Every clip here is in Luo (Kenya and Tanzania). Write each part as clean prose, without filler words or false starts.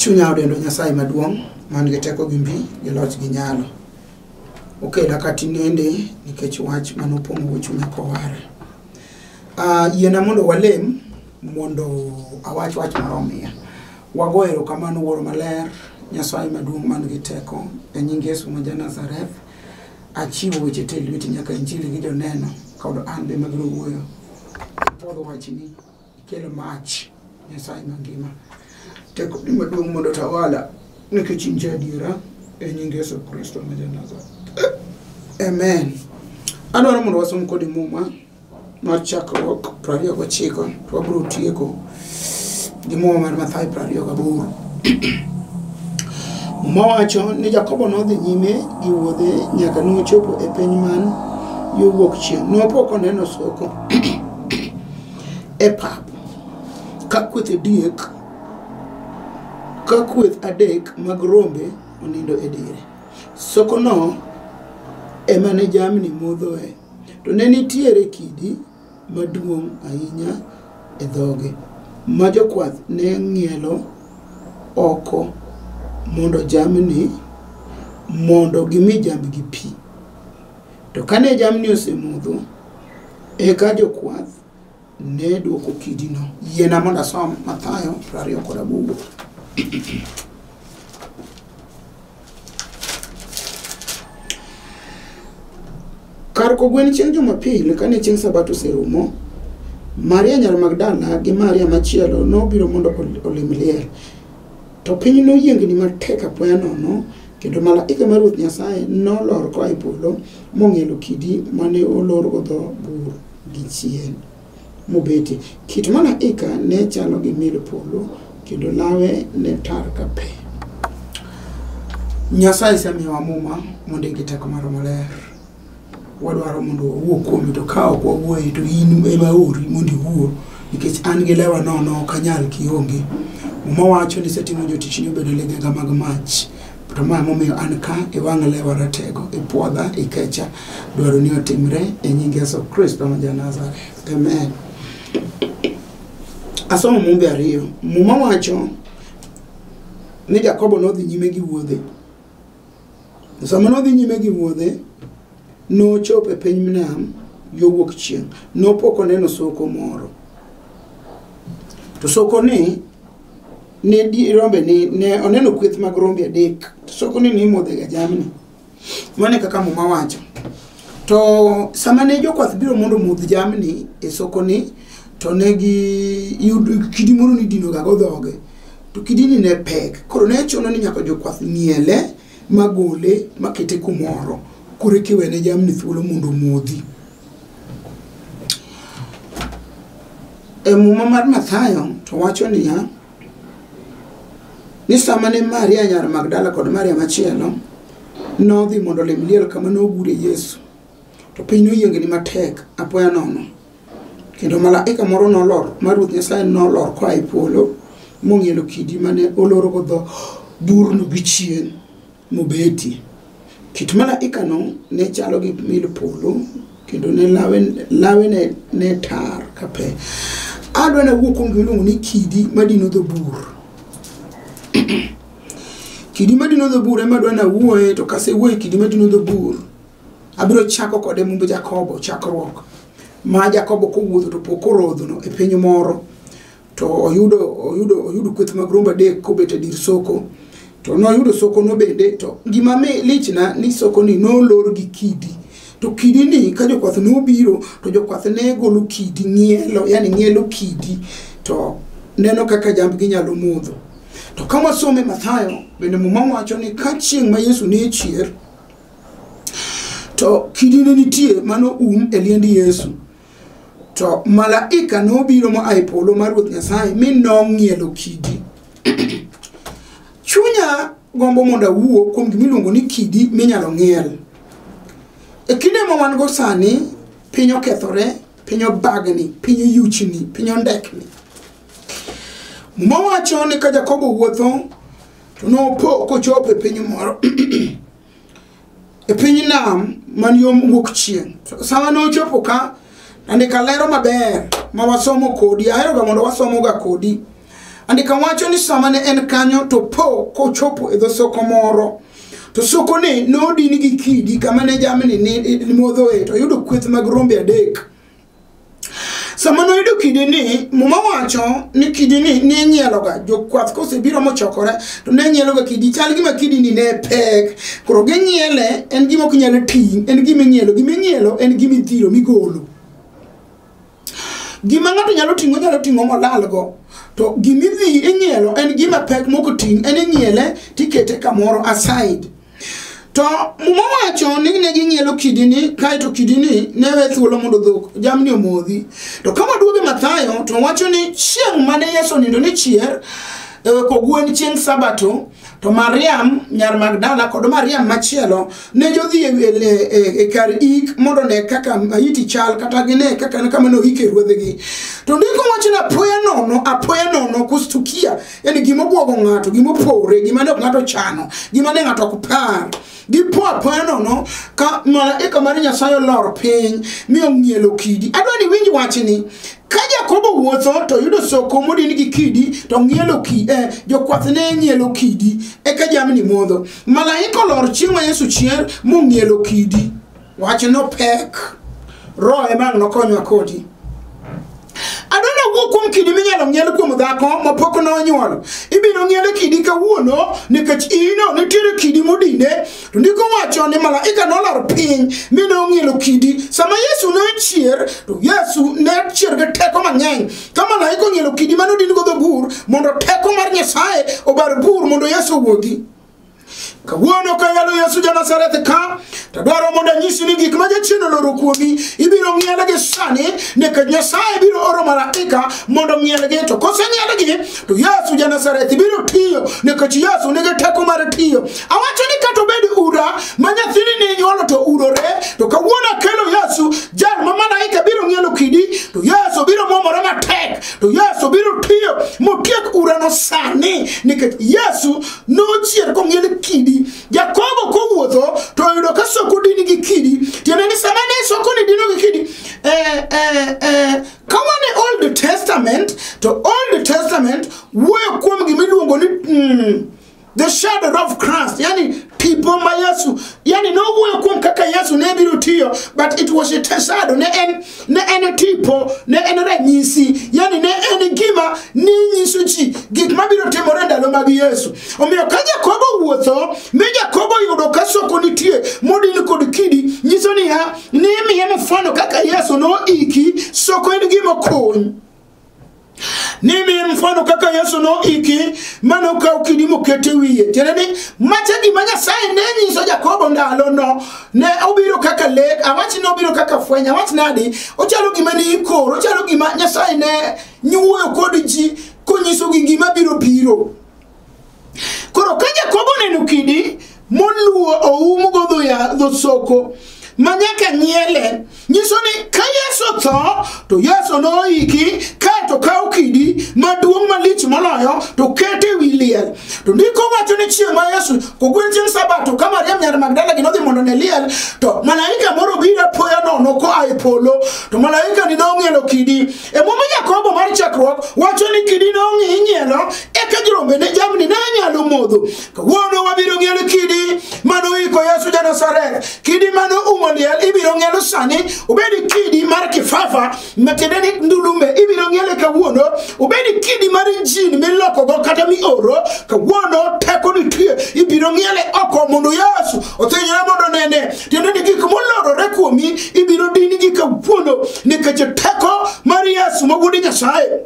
Chunya odendo Nyasaye maduong' man gi teko gi mbi gi loch gi nyalo. Okela kati nende nikech wach manopong'o chunya koware. Yiena mondo walem mondo awach wach maromia. Wago erokamano wuoro maler Nyasaye maduong' man gi teko e nying Yesu ma Nazareth. Achiwo weche te lweti nyaka injili gi joneno kod an be mabiro wuoyo. Podho wachni ikelo mach Nyasaye mangima. Teko ni maduong' mondo tawala nikech inje adiera e nying Yesu Kristo ma Nazareth. Amen. Adwaro mondo wasom kod muma mar chakruok 29 to wabiro tieko gi muma mar Mathayo 28. Muma wacho ni Jakobo nodhi nyime gi wuodhe nyaka nochopo e piny man yo wuok chieng'. Nopo koneno soko e pap ka kweth adek mag rombe onindo e dire. Soko no ema ne jamni modhoe, to ne nitiere kidi maduong' ahinya e dhoge ma jokwath ne ng'ielo oko mondo jamni mondo gimi jambgi pi. To kane jamni osemodho eka jokwath ne duoko kidino. Yiena mondo asom Mathayo 28. Kar kogwen chieng' Jumapil kane chieng' Sabato oserumo, Maria nyar Magdala gi Maria machielo nobiro mondo olim liel. To piny noyiengni matek apoya nono, kendo malaika mar Ruoth Nyasaye nolor koa e polo mong'ielo kidi mane olor go dho bur gi chien mobeti. Kit malaika ne chalo gi mil polo kendo lawe ne tar ka pe. Nyasaye semiyowa muma mondo igi teko maro maler. Wadwaro mondo wawuo kuomi, to ka ok wawuoye to in ema ori mondo iwuo nikech an gi lewa nono ok anyal kionge. Muma wacho ni setimo jotichni obedo legega mag mach, to ma momiyo an ka e wang' lewa ratego, e puodha, e kecha, dwaro ni otimre e nying Yesu Kristo ma Nazareth. Amen. Asomo mumbe ariyo. Muma wacho ni Jakobo nodhi nyime gi wuodhe. Sama nodhi nyime gi wuodhe, nochopo e piny nam yo wuok chieng'. Nopoko neno soko moro. To soko ni ne rombe ni ne oneno kweth mag rombe adek. To soko ni modhe ga jamni. Mane kaka muma wacho. To sama ne jokwath biro mondo modh jamni e soko ni, to ne gi yud kidi moro ni dino ga dhoge. To kidini ne pek. Koro ne chuno ni nyaka jokwath miele magole makete kumoro kore kiwene jamni thuolo mondo modhi. E muma mar Mathayo to wacho niya, ni sama ne Maria nyar Magdala kod Maria machielo nodhi mondo lim liel kama nogure Yesu, to piny noyiengni matek apoya nono, kendo malaika moro nolor mar Ruoth Nyasaye nolor koa e polo mong'ielo kidi mane oloro go dho burno gi chien mobeti. Kit malaika no ne chalo gi mil polo kendo ne lawe ne tar ka pe. Adwa na wuok kuom giluongo ni kidi madino dho bur. Kidi madino dho bur ema adwa na wuoye, to kase wuoye kidi madino dho bur abiro chako kode mumbe Jakobo chakruok. Ma Jakobo kowuotho to pok orodhono e piny moro, to oyudo kweth mag rombe adek kobet e dir soko. To noyudo soko no bende, to gima me lichna ni soko ni nolor gi kidi. To kidi ni ka jokwath nobiro, to jokwath ne golo kidi ng'ielo kidi, to neno kaka jambgi nyalo modho. To kama some Mathayo bende muma wacho ni ka chieng' ma Yesu ne chier, to kidi ne nitie mano e liend Yesu. To malaika nobiro mo ai polo mar Ruoth Nyasaye mi nong'ielo kidi. Chunya gombo mondo awuo kuom gimiluongo ni kidi minyalo ng'iel. E kinde ma wan go sani, piny okethore, piny obagni, piny oyuchni, piny ondekni. Muma wacho ni ka Jakobo wuotho, to nopo kochopo e piny moro e piny nam man yo wuok chieng'. Sama nochopo ka, andika lero maber ma wasomo kodi, ahero ga mondo wasomo ga kodi andika wacho ni sama ne en kanyo to po kochopo e dho soko moro to soko ni nodini gi kidi kama ne jamni ni modho e to yudo kweth mag rombe adek. Sama noyudo kidini muma wacho ni kidini ne nyieloga jokwath kosebiro mochokore to ne nyieloga kidi chal gima kidini ne pek koro genyiele en gima ok nyalo ting en gima nyielo en gima ithiro migolo gima ng'ato nyalo ting'o molalgo to gima idhi inyielo en gima pek moko ting en inyiele tikete kamoro aside. To muma wacho ni ne ginyielo kidini kaito kidini ne we thuolo mondo dhok jamni omodhi. To kama duoge Mathayo to wacho ni chieng' mane Yesu nindo ni chier kogwen chieng' Sabato to Mariam nyar Magdala kod Mariam machielo ne jodhi e kar ik mondo ne kaka iti chal kata gine kaka kama no ike ruodhegi. To ndiko wacho na apoya nono kustukia yani gima bwogo ng'ato gima opore gima ne ng'ato chano gima ne ng'ato ok par gipo apoya nono ka malaika mar Nyasaye lor piny mi ong'ielo kidi. Adwani winj wachni ka Jakobo wuotho to yudo soko modini gi kidi to ng'ielo jokwath ne ng'ielo kidi eka jamni modho. Malaika lor chieng' ma Yesu chier mong'ielo kidi wachno pek roho ema nokonywa kodi. Adona wuok kuom kidi minyalo ng'iel kuom dhako mapok nonyuol ibiro ng'iele kidi kawuono nikech ino nitiere kidi modine to ndiko wacho ni malaika nolor piny mi nong'ielo kidi. Sama Yesu ne chier to Yesu ne chier gi teko mang'eny ka malaika ong'ielo kidi manodin go dho bur mondo teko mar Nyasaye obar bur mondo Yesu owuogi. Kawuono ka yalo Yesu ja Nazareth ka tadwaro mondo anyisi ni gik ma jachien loro kuomi ibiro ng'ielgi sani nikech Nyasaye biro oro malaika mondo ng'ielgi to koseng'ielgi to Yesu ja Nazareth biro tiyo nikech Yesu nigi teko mar tiyo. Awacho ni kata obed ura ma nyathini ne nyuolo to urore to kawuono kelo Yesu jal ma malaika biro ng'ielo kidi to Yesu biro momore matek to Yesu biro tiyo motiek urano sani nikech Yesu nochier kong'iel kidi. Jakobo kowuotho to yudo ka soko dini gi kidi tiende ni sama ne soko ni dino gi kidi kawane Old Testament to Old Testament wuoyo kuom gimiluongo ni the shadow of Christ yani tipo ma Yesu yani no wuoyo kuom kaka Yesu ne biro tiyo but it was a shadow ne en tipo ne en ranyisi yani ne en gima ni nyiso ji gik mabiro timore ndalo mag Yesu. Omiyo ka Jakobo wuotho mi Jakobo yudo ka soko nitie modin kod kidi nyiso ni ni miye mfano kaka Yesu no iki soko en gima kony. Nimi mfano kaka Yesu no iki mano ka ukidi mokete wiye teneni macha gima Nyasaye ne nyiso Jakobo ndalo no ne obiro kaka lek awachi no obiro kaka fwenya wach nadi ochalo gima ni ikoro ochalo gima Nyasaye ne nyuoyo kod ji konyiso gi gima biro koro ka Jakobo neno kidi moluo oumo godho ya dho soko manyaka nyiele nyiso ni ka Yesu tho to Yesu no iki ka to kaw kidi maduong' malich moloyo to kete wi liel. To ndiko wacho ni chieng' ma Yesu kogwen chieng' Sabato ka Mariam nyar Magdala ginodhi mondo ne liel to malaika moro biro apoya nono koa e polo to malaika ni nong'ielo kidi. E momo Jakobo mar chakruok wacho ni kidi nong'ielo eka jirombe ne jamni ne nyalo modho. Kawuono wabiro ng'ielo kidi mano iko Yesu ja Nazareth kidi mano liel ibiro ng'ielo sani obedi kidi mar kifafa matedeni ndulume ibiro ng'iele kawuono obedi kidi mar jin miloko go kata mi oro kawuono teko nitie ibiro ng'iele oko mondo Yesu othinyre mondo nene tiende ni gik molorore kuomi ibiro dini gi kawuono nikech teko mar Yesu mogudi Nyasaye.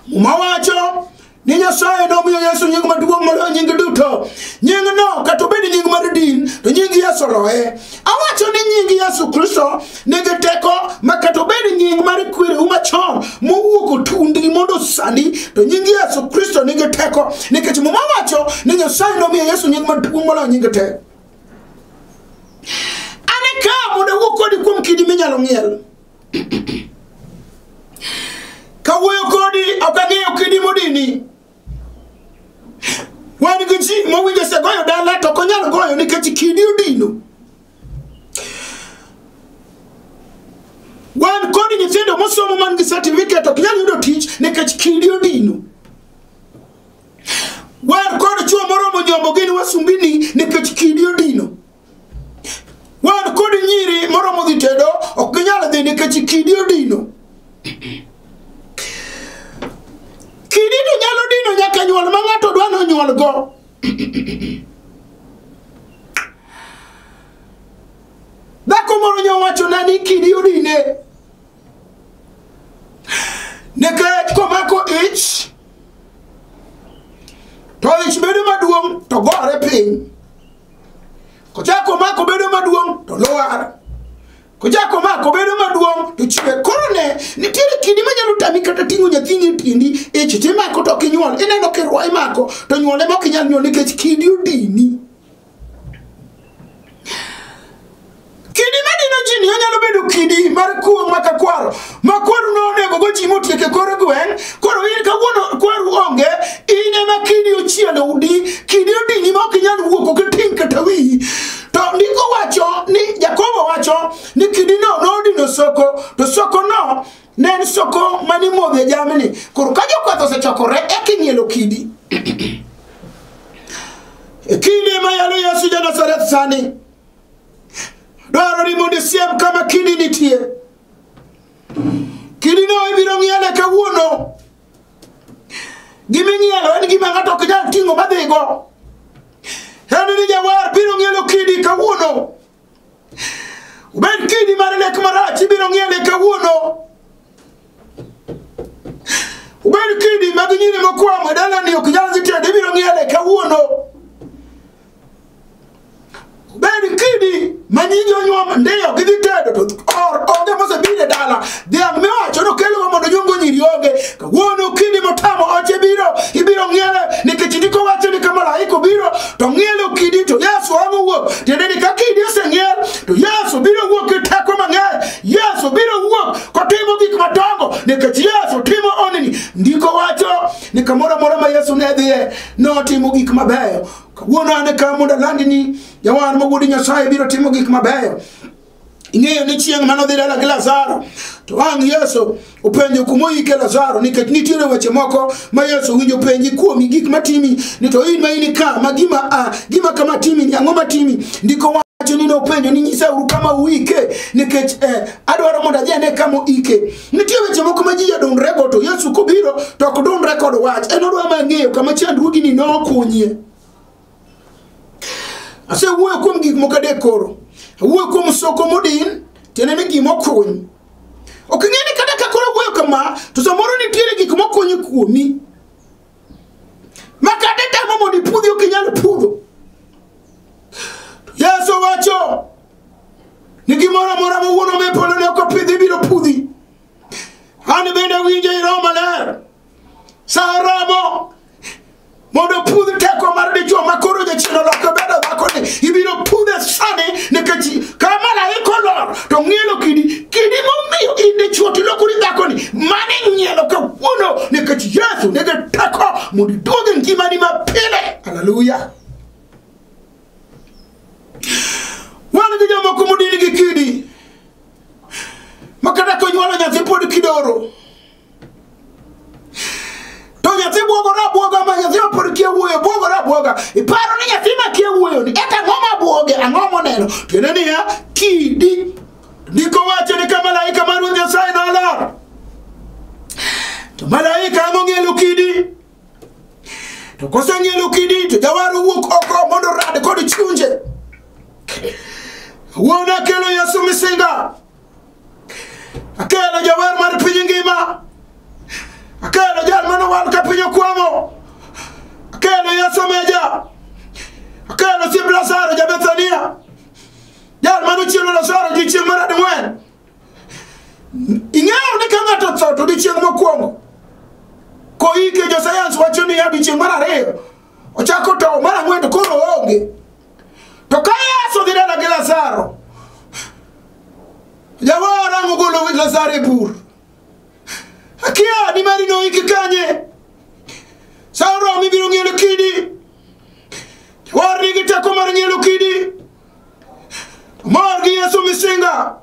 Muma wacho ni Nyasaye nomiyo Yesu nying maduong' moloyo nying duto. Nying no kata obed nying mar din to nying Yesu loye. Awacho ni nying Yesu Kristo nigi teko ma kata obed nying mar kwiri machon mowuok otundi mondo sani to nying Yesu Kristo nigi teko nikech muma wacho ni Nyasaye nomiyo Yesu nying maduong' moloyo nying te. Ane ka mondo wuok kodi kuom kidi minyalo ng'iel. Kawuoyo kodi okang'eyo kidi modini. Wan gi ji mowinjo se goyo dala to konyal goyo nikech kidi odino. Wan kodi nyithindo mosomo man gi certificate ok nyal yudo tich nikech kidi odino. nyombo gini wasumbini nikech kidi odino. Wan kod nyiri moromo dhi tedo ok ginyal dhi nikech kidi odino. Kidi to nyalo dino nyaka nyuol ma ng'ato dwa nonyuol go. Dhako moro nyowacho na ni kidi odine nikech komako ich to ich bedo maduong' to gore piny. Kochako mako bedo maduong' to lwar. Kochako mako bedo maduong' to chwe. Koro ne nitiere kidi manyalo tami kata ting'o nyathini e tiendi ich timako to kinyuol. Ineno kirwa imako to nyuole mok inyal nyuol nikech kidi odini. Kidi madino jini onyalo bedo kidi mar kuo maka kwaro. Ma kwaru no onego go ji motieke kore gweng'. Koro in kawuono kwaru onge. In ema kidi ochielo udi. Kidi odini ma ok inyal wuok ok ting' kata wiyi. To ndiko wacho ni Jakobo wacho ni kidi no nodino soko. To soko no ne en soko mani modhe jamni. Koro ka jokwath osechokore eka ing'ielo kidi. Kidi ma yalo Yesu ja Nazareth sani. Dwaro ni mondo siem kama kidi nitie. Kidi no ibiro ng'iele kawuono. Gimi ng'ielo en gima ng'ato ok nyal ting'o madhigo. En ni jawar biro ng'ielo kidi kawuono. Ubed kidi mar lek marach ibiro ng'iele kawuono. Ubed kidi mag nyiri mokwamo dalani ok nyal dhi tedo ibiro ng'iele kawuono. Ubed kidi manyingi onyuom ndiyo gidhi tedo to onge mosebiro e dala. Dhiang' miwacho nokelo mondo nyongo nyiri onge. Kawuono kidi motamo oche ibiro ng'iele nikech ndiko wacho ni ka malaika biro to ng'ielo kidi to Yesu amo wuok. Tiende ni ka kidi oseng'iel to Yesu biro wuok e teko mang'eny. Yesu biro wuok kotimo gik madongo nikech Yesu timo onini. Ndiko wacho ni kamoro amora ma Yesu ne dhiye notimo gik mabeyo. Kawuono ane ka mondo landi ni jawar ma wuod Nyasaye biro timo gik mabeyo. Ing'eyo ni chieng' manodhi dala gi Lazaro to wang' Yesu openjo kumoike Lazaro nikech nitiere weche moko ma Yesu winjo penji kuomi gik matimi ni to in ma in ka ma gima kama timi ni ang'o matimi. Ndiko wacho ni nopenjo ni nyisa uru kama uike nikech adwaro mondo adhi ane kama uike. Nitie weche moko ma ji jadongre go to Yesu kobiro to ok dongre kod wach. En odwa mang'eyo kama chandruogi ni nokunyie. Ase wuoyo kuom gik moko adek koro. Wuoyo kuom soko modin tiende ni gima okuny. Ok ing'eni kata ka koro wuoyo kama to samoro nitiere gik mokuny kuomi. Ma kata temo mondo ipudhi ok inyal pudho. Yesu wacho ni gimoro amora ma wuono me polo ne ok opidhi biro pudhi. An bende winjo i Roho Maler. Sa oromo mondo pudh teko mar dichuo ma koro jachien oloko bedo dhako ni ibiro pudhe sani nikech ka malaika olor to ng'ielo kidi momiyo in dichuo tilokori dhako ni mane ng'ielo kawuono nikech Yesu nigi teko mondo iduog e ngimani mapile. Haleluya. Wan gi jomoko modin gi kidi ma kata konyuolo nyathi pod kidoro. To nyathi bwoga ma nyathi opod kia wuoyo bwoga. Iparo ni nyathi ma kia wuoyo ni eka ng'oma bwoge ang'o moneno. Tiende niya kidi. Ndiko wacho ni ka malaika mar Ruoth Nyasaye nolor. To malaika ng'ielo kidi. To koseng'ielo kidi to jawar wuok oko mondo rad kod chunje. Wuona kelo Yesu misinga. Akelo jawar mar piny ngima. Akelo jal mano wan ka piny okwamo. Akelo Yesu meja. Akelo siep Lazaro ja Bethania. Jal mano chielo Lazaro di chieng' mar adung'wen. Ing'eyo ni ka ng'ato tho to di chieng' mokwongo. Koike jo sayans wacho ni di chieng' mar ariyo. Ochako tow mar ang'wen to koro onge. To ka Yesu dhi dala gi Lazaro. Jawar ang'o golo Lazaro e bur. Akia ni mari no iki kanye. Sauro mi biro ng'ielo kidi. Jawar nigi teko mar ng'ielo kidi. Mor gi Yesu misinga.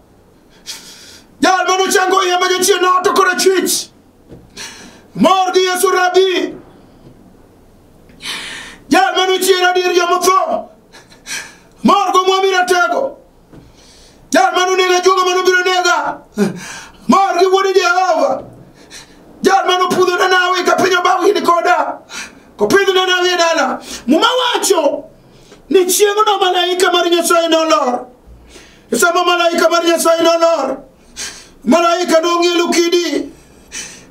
Jal mano chango iye ma jachien noto kod achwich. Mor gi Yesu rabi. Jal mano chiera di kopidhna na wiedala mumawacho ni chieng' no malaika mar Nyasaye nolor. Sama malaika mar Nyasaye nolor, malaika nong'ielo kidi.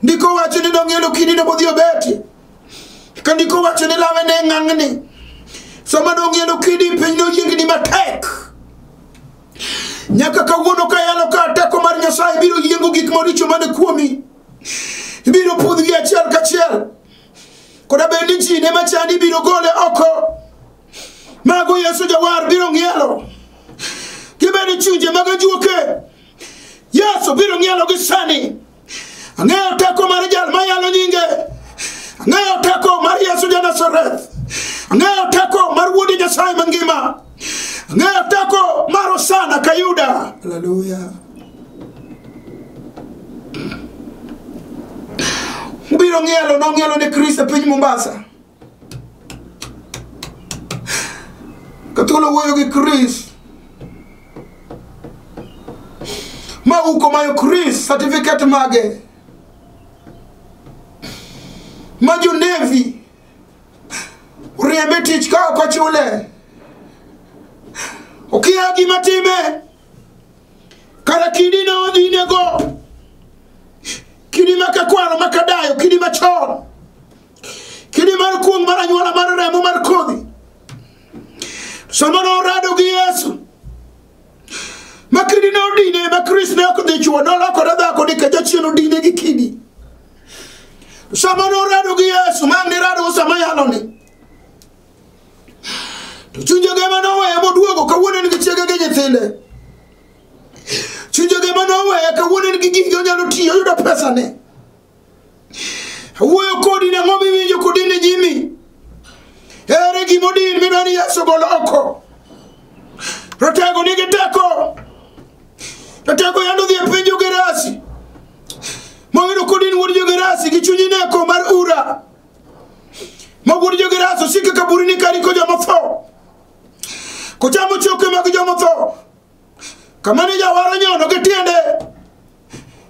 Ndiko wacho ni nong'ielo kidi ne bodhi obeti. Ka ndiko wacho ni lawe ne ng'ang'ni. Sama nong'ielo kidi piny noyiengni matek. Nyaka kawuono ka yalo ka teko mar Nyasaye biro yiengo gik maricho mane kuomi. Biro pudhgi achiel kachiel. Koda bende ji ne machandi biro gole oko. Mago Yesu Jawar biro ng'ielo. Kibeni chunje mag ajuoke. Yesu biro ng'ielo gi sani. Ang'eyo teko mar jal mayalo nyinge. Ang'eyo teko mar Yesu Janazareth. Ang'eyo teko mar Wuod Nyasaye mangima. Ang'eyo teko mar Hosana Kayuda. Hallelujah. Biro ng'ielo, nong'ielo ne Kristo piny Mombasa. Katolo wuoyo gi Kristo. Ma uko mayo Kristo certificate mage. Ma jo Navy. Riembe tich ka ok ochule. Okia gima time. Kara kidi na odhi nego. Kidi makakwaro makadayo, kidi machon. Kidi mar kuong mar anyuola mar remo mar kodhi. Sama no rado gi Yesu. Makidi na odine ma Kristo ne ok dhi chuo, noloko dhako nikech achien odine gi kidi. Sama no rado gi Yesu, mang ni rado sama yalo ni. To chunje ge manoweyo moduogo kawuono ni chiege gi nyithinde. Chunje ge manoweyo kawuono ni gigi onyalo tiyo yudo pesa ne. Wuoyo kodi na ng'omi winjo kodi ne jimi. Ere gimodin midwani Yesu golo oko. Rotego nigi teko. Rotego yando dhi e piny Jogerasi. Moyudo kodin wuod Jogerasi gi chunyi neko mar ura. Ma wuod Jogerasi osike kaburi ni kariko jomotho. Kochamo choke mag jomotho. Kamane Jawar nyono gi tiende.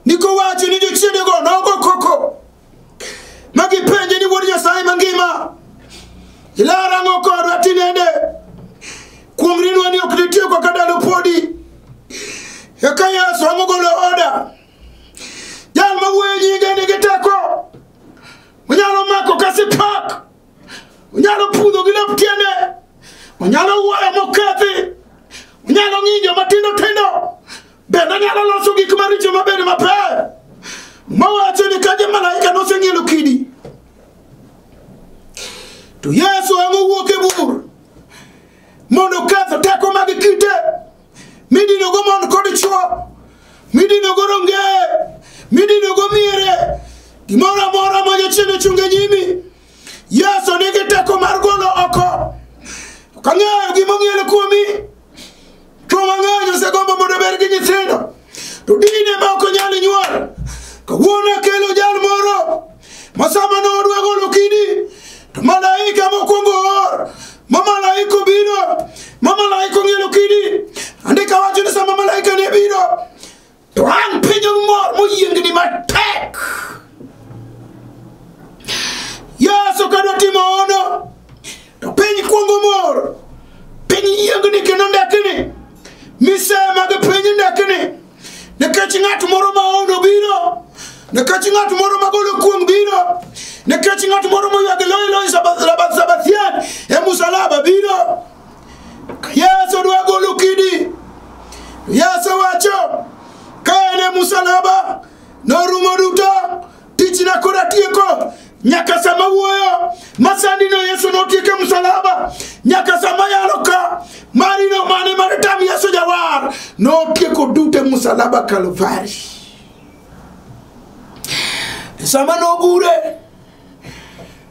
Niko wacho ni jochiende go nogo koko. Magi penje ni Wuod Nyasaye mangima. Ilara ng'oko ratinende. Kuom rinwa ni ok nitie kwa kadalo podi. Eka Yesu amogolo oda. Jal ma wuoyo nyinge nigi teko. Onyalo mako kasi pak. Onyalo pudho gi lep tiende. Onyalo wuoyo mokethi. Onyalo ng'injo matindo tindo. Bende onyalo loso gik maricho mabed maber. Mawacho ni kaje malaika noseng'ielo kidi. To Yesu wuok e bur. Mondo ketho teko mag kite. Midino go mon kod chuo. Midino go ronge. Midino go miere. Gimoro amora ma jachien chunge nyimi. Yesu nigi teko mar golo oko. Kang'eyo gimong'ielo kuomi. Chuo mang'eny osegombo mondo ber gi nyithindo. To dine ma ok onyal nyuol. Kawuono kelo jal moro. Masama no odwa golo kidi. To malaika mokwongo or. Ma malaika biro. Ma malaika ng'ielo kidi. Andika wacho ni sama malaika ne biro. To an pinyo mor moyiengni matek. Yesu kadwa timo ono. To piny kwongo mor. Piny yiengni kendo ndekni. Mise mag piny ndekni. Nekech ng'at moro ma ono biro. Nekech ng'at moro ma golo kuong biro. Nekech ng'at moro moywag loyi sabathian e musalaba biro. Yesu dwa golo kidi. Yesu wacho ka en e musalaba norumo duto. Tich na kora tieko. Nyaka sama wuoyo masandi no Yesu notieke musalaba. Nyaka sama yalo ka marino mane maritam Yesu Jawar notieko dute musalaba Kalvari. Sama no gure.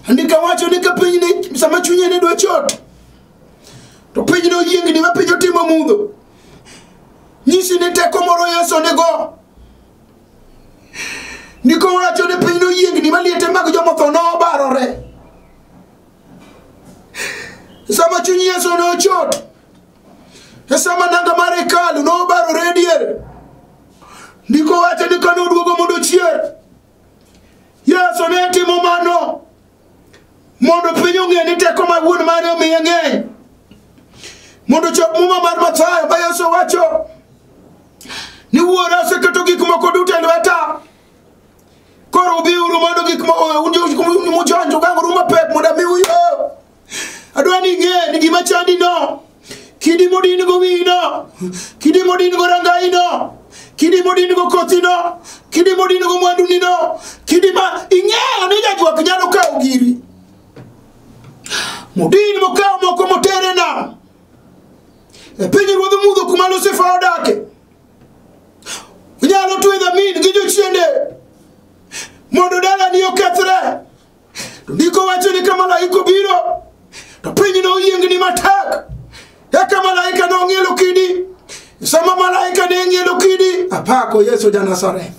Andika wacho ni ka piny ni sama chunye ne dwa chot. To piny no yiengni ma piny otimo mudho. Nyisi ni teko moro Yesu nego. Niko wacho ni piny no yiengni ma liete mag jomotho no barore. Sama chunye Yesu no chot. Sama nanga mar hekalu no barore diere. Niko wacho ni kano duogo mondo chier. Yesu ne timo mano. mondo piny ong'e ni teko ma wuon mare omiye ng'eny, mondo chop muma mar Mathayo ma Yesu wacho ni wuora oseketo gik moko duto e lweta, koro biuru mondo gik mujonjo gang'oru mapek mondo amiu yo. Adwa ni ing'e ni gima chandi no, kidi modin go wino, kidi modin go rangai no, kidi modin go kothi no, kidi modin go mwanduni no, kidi ma ing'eyo ni jajwak nyalo kawo giri modin mokawo moko motere na e piny ruodh mudho kuma Lucifer odake. Nyalo twedho min gi jochiende mondo dala ni okethre. To ndiko wacho ni ka malaika biro to piny no yiengni matek. Eka malaika no ng'ielo kidi. Sama malaika ne ng'ielo kidi, apako Yesu ja Nazareth.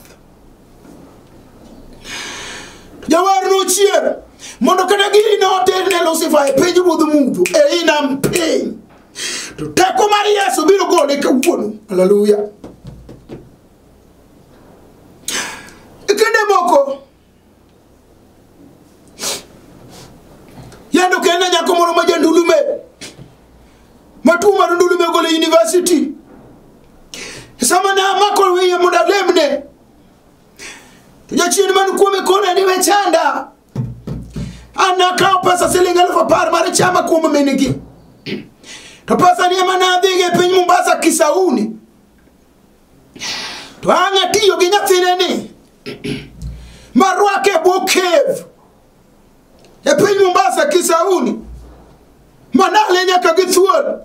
Jawar no chier mondo kata giri no terne Lucifer e piny ruodh mudho e inam piny. To teko mar Yesu biro gole kawuono. Hallelujah. Ikende moko yando kena nyako moro ma jandulume matuma ndulume gole university. Sama na mako wiye moda lemne to jachien man kuome kona ni wechanda ana ka pesa siling 1000 mar chama kuome menigi. To pesa ni mana dhige piny Mombasa Kisauni. To anga tiyo gi nyathine ni marwake bokev e piny Mombasa Kisauni manale nyaka gi thuol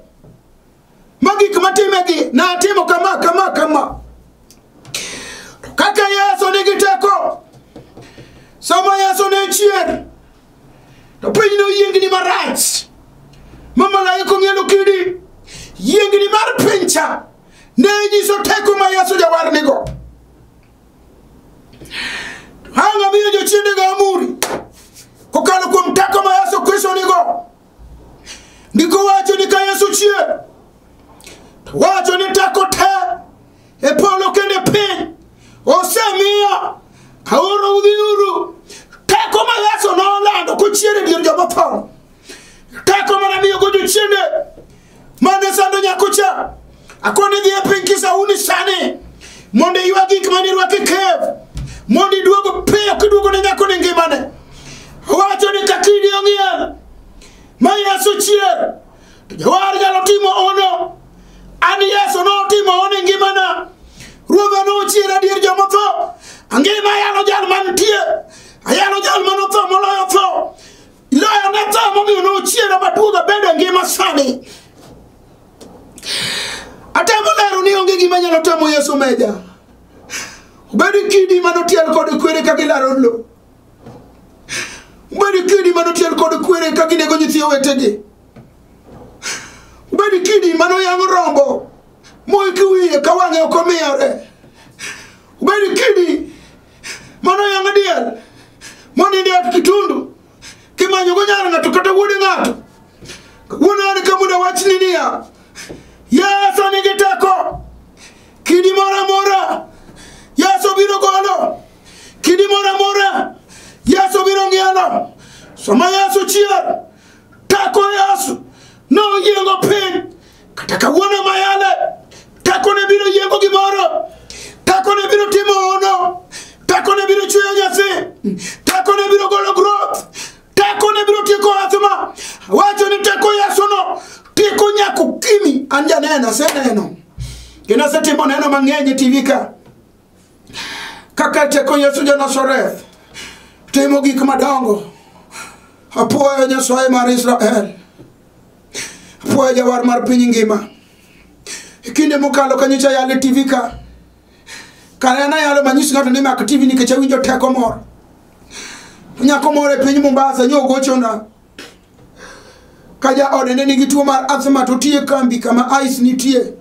magik matimegi na timo kama. To kaka Yesu nigi teko, sama Yesu ne chier to piny no yiengni marach. Mamalaika ng'ielo kidi yiengni mar pincha ne nyiso teko ma Yesu jawar nigo. Hanga miyo jochiende ga amuri kokalo kuom teko ma Yesu Kristo nigo. Ndiko wacho ni ka Yesu chier to wacho ni teko te e polo kende piny osemiyo aoro udhiuru. Teko ma Yesu nolando kochier e dier joma tho. Teko mana miyo go jochiende mane sando nyakocha akone dhi e piny Kisauni sani mondo ywa gik mane rwake kev mondo iduogo piyo kiduogo ne nyako ne ngimane. Wacho ni kakidi ong'iel ma Yesu chier to jawar nyalo timo ono. Ani Yesu no timo ono ngimana. Ruodha no chier adier joma tho. Angima ayalo jal mantie, ayalo jal manotho moloyo tho. Iloyo ne tho momiyo no chier maduoga bedo ngima sani. Atemo lero ni onge gima nyalo tamo Yesu meja. Ubedi kidi manotiel kod kwere ka gilaro lo. Ubedi kidi manotiel kod kwere ka ginego nyithi owetegi. Ubedi kidi manoyang'o rombo moiki wiye ka wang'e ok omiyore. Ubedi kidi manoyang'o diel moninde ot kitundu kimanyo go nyar ng'ato kata wuode ng'ato. Wuono ani kamuda wachni niya Yesu nigi teko. Kidi mora mora Yesu biro golo. Kidi mora mora Yesu biro ng'ielo. Sama Yesu chier teko Yesu no yiengo piny. Kata kawuono mayale teko ne biro yiengo gimoro. Teko ne biro timo ono. Teko ne biro chweyo nyathi. Teko ne biro golo growth. Teko ne biro tieko athma. Wacho ni teko Yesu no tieko nyako kimi anja nena seneno. Kina setimo neno mang'eny TV ka. Kaka teko Yesu ja Nazareth timo gik madongo. Apuoyo Nyasaye mar Israel. Apuoyo jawar mar piny ngima. Kinde mokalo kanyicha yale TV ka. Kana yalo manyisi ng'ato ni mak TV nikech awinjo teko moro. Nyako moro e piny Mombasa nyo gochona. Kaja ode ne nigi tuo mar asthma to tie kambi kama ice nitie.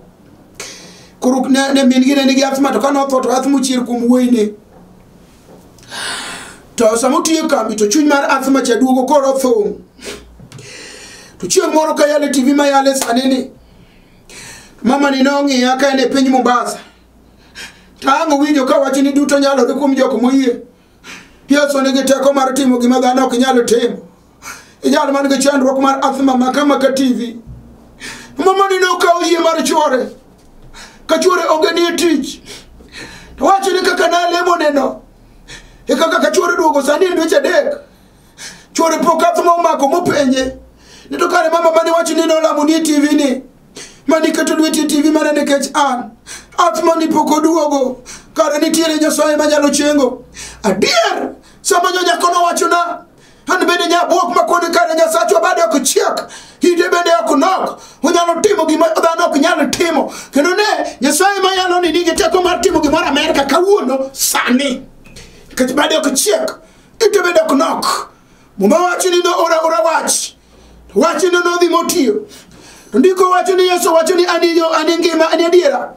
Kuruk ne min gi ne nigi asthma to kana otho to asthma chier kuom wuoyne. To samo tie kambi to chuny mar asthma cha duogo koro thong. To chieng' moro ka yale TV ma yale sanini. Mama ni nong'iya ka ne piny Mombasa. Tango winjo ka wacho ni duto nyalo kuom jok moyie. Yesu nigi teko mar timo gima dhano ok nyalo timo. Ijal man ga chandruok mar athma makama ka TV. Mama ni no ka yie mar chore. Ka chore onge ni tich. To wacho ni kaka na lemo neno. E kaka ka chore duogo sani dweche adek. Chore pok athma omako mopenje. Ni to kare mama mane wacho ni no lamo ni TV ni. Mani keto lweti TV mana nikech an. Athma ni pok oduogo. Kare nitiere Nyasaye manyalo chengo. Adier sama nyakono wacho na an bende nyabuok makone kare Nyasacho bade ok chiek. Hide bende ok nok. Onyalo timo gima dhano ok nyalo timo. Kendo ne Nyasaye mayalo ni nigi teko mar timo gimoro Amerika kawuono sani. Nikech bade ok chiek. Hide bende ok nok. Muma wacho ni no ora wach. Wacho ni no dhi motiyo. Ndiko wacho ni Yesu wacho ni ani ngima ani adiera.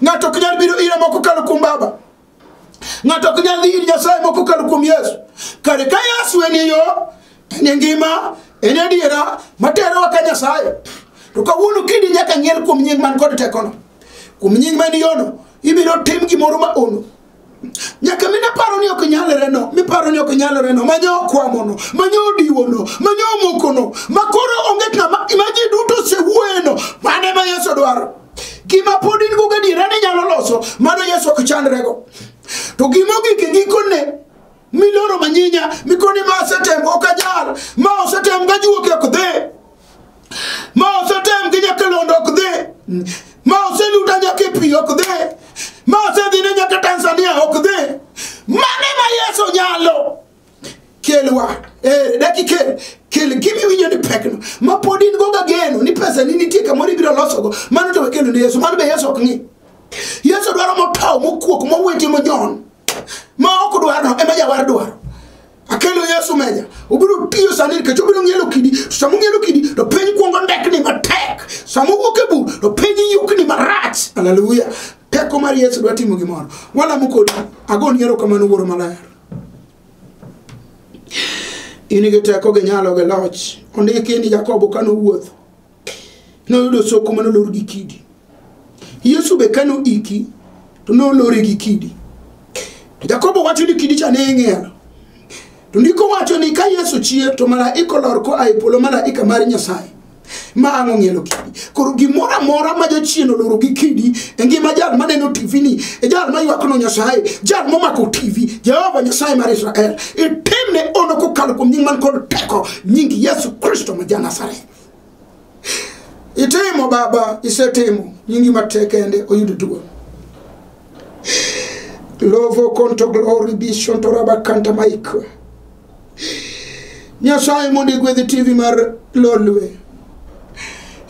Ng'ato ok nyal biro ira moko kalo kuom Baba. Ng'ato ok nyal dhi ir Nyasaye moko kalo kuom Yesu. Kare ka Yesu en yo, en ngima, en adiera, matero ka Nyasaye. To kawuono kidi nyaka ng'iel kuom nying man kod tekono. Kuom nying man yono, ibiro tim gimoro ma ono. Nyaka mina paro ni ok nyalre no, mi paro ni ok nyalre no, manyo kwamono, manyo diwono, manyo mokono, makoro onge ng'ama imaji duto se wueno, mane ma Yesu dwaro. Gima podin go gadi rane nyalo loso, mano Yesu ok chandrego. To gimo gikone miloro manyinya, mikoni ma setem okanyal, ma osetem gajuoke ok dhe. Ma osetem ginyakalondo ok dhe. Ma oseluta nyaka pi ok dhe. Ma osedhine nyaka Tanzania ok dhe. Mane ma Yesu nyalo kelwa. Daki kel gimi winyo ni pekno. Ma podin go gageno ni pesa ni nitie kamoro ibiro losogo. Mano to kelo ni Yesu, mano be Yesu ok ng'i. Yesu dwaro motaw mokuok moweti monyon. Ma ok dwaro ema jawar dwaro. Akelo Yesu meja. Obiro tiyo sani ke chobiro ng'elo kidi, samo ng'elo kidi to piny kuongo ndekni matek. Samo wuok e bur to piny yukni marach. Hallelujah. Teko mar Yesu dwa timo gimoro. Wala mukodi agoni erokamano Wuoro Maler. Inige teko ge nyalo ge loch. Ondiki ni Jakobo kano wuotho. Noyudo soko manolor gi kidi. Yesu be kano iki to nolore gi kidi. To Jakobo wacho ni kidi cha ne ng'elo. To ndiko wacho ni ka Yesu chie to malaika lor ko ai polo malaika mar Nyasaye. Ma ang'o ng'elo kidi. Koro gimoro amora ma jachien oloro gi kidi ngima jal maneno TV ni, jal ma ywak no Nyasaye, jal momako TV, Jehova Nyasaye mar Israel. Itemne ono kokalo kuom nying man kod teko, nying Yesu Kristo ma Nazareth. Itemo Baba, isetemo, nyingi matekende oyudo duol. Lovo konto glory bishon to raba kanta maiko. Nyasaye mondi gwedhi TV mar Lolwe.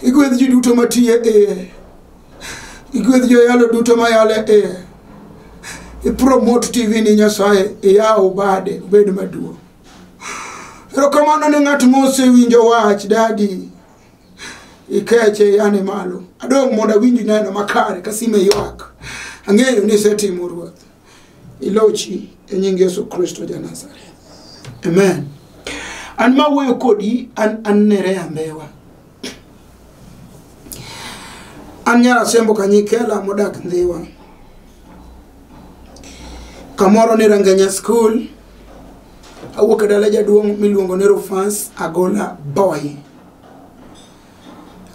Igwedhi ji duto matiye igwedhi jo yalo duto mayale ipromote TV ni Nyasaye yawo bade obed maduong'. Erokamano ne ng'at mosewinjo wach dadi ikeche yane malo. Adong' mondo awinji neno makare kasime ywak. Ang'eyo ni isetimo Ruoth. Ilochi e nying Yesu Kristo ja Nazareth. Amen. An mawuoyo kodi an nere ambewa. An nyara sembo kanyikela modak Ndhiwa. Kamoro ni Ranganya School. Awuok e dala jaduong' miluongo ni Rufus Agola Boy.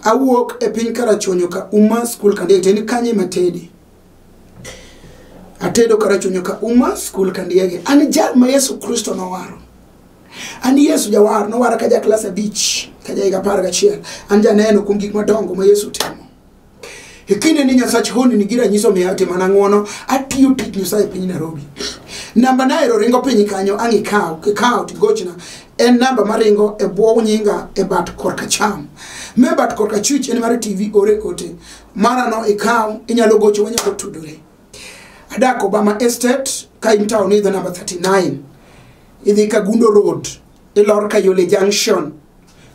Awuok e piny Karachuonyo ka Uma School Kandiege ni kanye matedi. Atedo Karachuonyo ka Uma School Kandiege. An jal ma Yesu Kristo nowaro. An Yesu jawar nowara ka ja klas 5 ka ja higa 11. An janeno kuom gik madongo ma Yesu timo. Hikine ni Nyasache honi ni gira nyiso miyate manang'wono atiyo tich Nyasaye piny Nairobi. Namba naero ringo piny kanyo ang'i kao tigochna. En namba maringo e bwo nyinga e bat korka cham. Me bat korka chwich en mar TV ore ote. Mara no ikao inyalo gocho wanyalo tudore. Adak Obama Estate ka in town either number 39. Idhi Kagundo Road. Ilor Kayole Junction.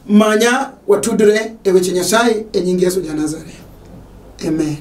Manya watudre e weche Nyasaye e nying Yesu ja Nazareth. Amen.